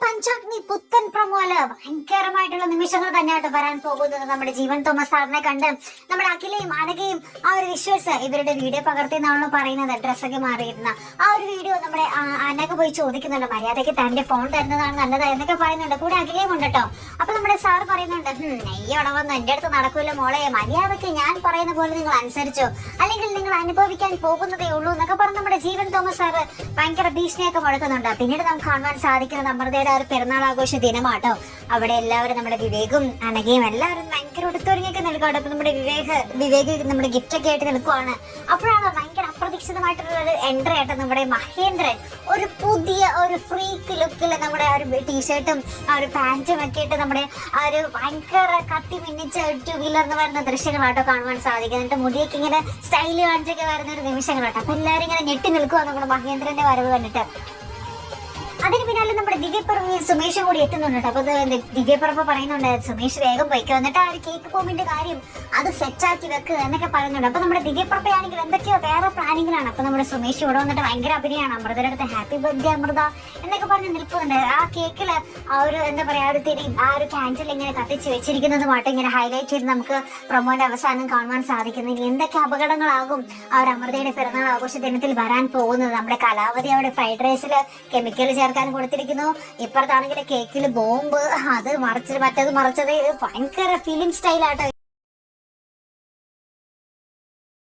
പഞ്ചാഗ്നി പുത്തൻ പ്രമോല് ഭയങ്കരമായിട്ടുള്ള നിമിഷങ്ങൾ തന്നെയായിട്ട് വരാൻ പോകുന്നത്. നമ്മുടെ ജീവൻ തോമസ് സാറിനെ കണ്ട് നമ്മുടെ അഖിലയും അനഘയും ആ ഒരു വിഷ്വൽസ് ഇവരുടെ വീഡിയോ പകർത്തി എന്നാണല്ലോ പറയുന്നത്. ഡ്രസ്സൊക്കെ മാറിയിരുന്ന ആ ഒരു വീഡിയോ നമ്മുടെ അനഘ പോയി ചോദിക്കുന്നുണ്ട്, മര്യാദയ്ക്ക് തന്റെ ഫോൺ തരുന്നതാണ് നല്ലത് എന്നൊക്കെ പറയുന്നുണ്ട്. കൂടെ അഖിലയും ഉണ്ട് കേട്ടോ. അപ്പൊ നമ്മുടെ സാർ പറയുന്നുണ്ട്, നെയ്യോടെ വന്ന് എന്റെ അടുത്ത് നടക്കൂല മോളെ, മര്യാദയ്ക്ക് ഞാൻ പറയുന്ന പോലെ നിങ്ങൾ അനുസരിച്ചോ, അല്ലെങ്കിൽ നിങ്ങൾ അനുഭവിക്കാൻ പോകുന്നതേ ഉള്ളൂ എന്നൊക്കെ പറഞ്ഞ് നമ്മുടെ ജീവൻ തോമസ് സാറ് ഭയങ്കര ഭീഷണിയൊക്കെ മുഴക്കുന്നുണ്ട്. പിന്നീട് നമുക്ക് കാണുവാൻ സാധിക്കുന്നത് അമൃതയുടെ ഒരു പെരുന്നാൾ ആഘോഷ ദിനമാട്ടോ. അവിടെ എല്ലാവരും നമ്മുടെ വിവേകും അനഘയും എല്ലാവരും ഭയങ്കര ഉടുത്തൊരുങ്ങിയൊക്കെ നിൽക്കുകയാണ്. അപ്പൊ നമ്മുടെ വിവേക് നമ്മുടെ ഗിഫ്റ്റ് ഒക്കെ ആയിട്ട് നിൽക്കുവാണ്. അപ്പോഴാണ് ഭയങ്കര അപ്രതീക്ഷിതമായിട്ടുള്ള ഒരു എൻട്രി ആയിട്ട് നമ്മുടെ മഹേന്ദ്രൻ ഒരു പുതിയ ഒരു ഫ്രീക്ക് ലുക്കിൽ നമ്മുടെ ആ ഒരു ടീഷർട്ടും ആ ഒരു പാന്റും ഒക്കെ ഇട്ട് നമ്മുടെ ആ ഒരു ഭയങ്കര കത്തി മിന്നിച്ച ടു വീലർന്ന് വരുന്ന ദൃശ്യങ്ങളാട്ടോ കാണുവാൻ സാധിക്കും. എന്നിട്ട് മുടിയൊക്കെ ഇങ്ങനെ സ്റ്റൈല് കാണിച്ചൊക്കെ വരുന്ന ഒരു നിമിഷങ്ങളാട്ടോ. അപ്പൊ എല്ലാവരും ഇങ്ങനെ ഞെട്ടി നിൽക്കുക നമ്മുടെ മഹേന്ദ്രന്റെ വരവ് കണ്ടിട്ട്. അതിന് പിന്നാലെ നമ്മുടെ ദിവ്യപ്രഭയും സുമേഷും കൂടി എത്തുന്നുണ്ട്. അപ്പൊ ദിവ്യപ്രഭ പറയുന്നുണ്ട്, സുമേഷ് വേഗം പോയിക്കോ, എന്നിട്ട് ആ ഒരു കേക്ക് ബോംബിന്റെ കാര്യം അത് സെറ്റാക്കി വെക്കുക എന്നൊക്കെ പറയുന്നുണ്ട്. അപ്പൊ നമ്മുടെ ദിവ്യപ്രഭയാണെങ്കിൽ എന്തൊക്കെയോ വേറെ പ്ലാനിങ്ങിലാണ്. അപ്പൊ നമ്മുടെ സുമേഷ് ഇവിടെ വന്നിട്ട് ഭയങ്കര അഭിനയാണ്. അമൃതയുടെ അടുത്ത് ഹാപ്പി ബർത്ത്ഡേ അമൃത എന്നൊക്കെ പറഞ്ഞ് നിൽക്കുന്നുണ്ട്. ആ കേക്കില് ആ ഒരു എന്താ പറയാ ഒരു തിരി ആ ഒരു ക്യാൻഡിൽ ഇങ്ങനെ കത്തിച്ച് വെച്ചിരിക്കുന്നതുമായിട്ട് ഇങ്ങനെ ഹൈലൈറ്റ് ചെയ്ത് നമുക്ക് പ്രൊമോന്റെ അവസാനം കാണുവാൻ സാധിക്കുന്നു. ഇനി എന്തൊക്കെ അപകടങ്ങളാകും ആ ഒരു അമൃതയുടെ പിറന്നാൾ ആഘോഷ ദിനത്തിൽ വരാൻ പോകുന്നത്. നമ്മുടെ കലാവധി അവിടെ ഫ്രൈഡ് റൈസില് കെമിക്കൽ ചേർക്കാൻ കൊടുത്തിരിക്കുന്നു. ഇപ്പുറത്താണെങ്കിൽ കേക്കിൽ ബോംബ്, അത് മറിച്ചത് മറ്റത് മറിച്ചത് ഭയങ്കര ഫിലിം സ്റ്റൈലാട്ടോ.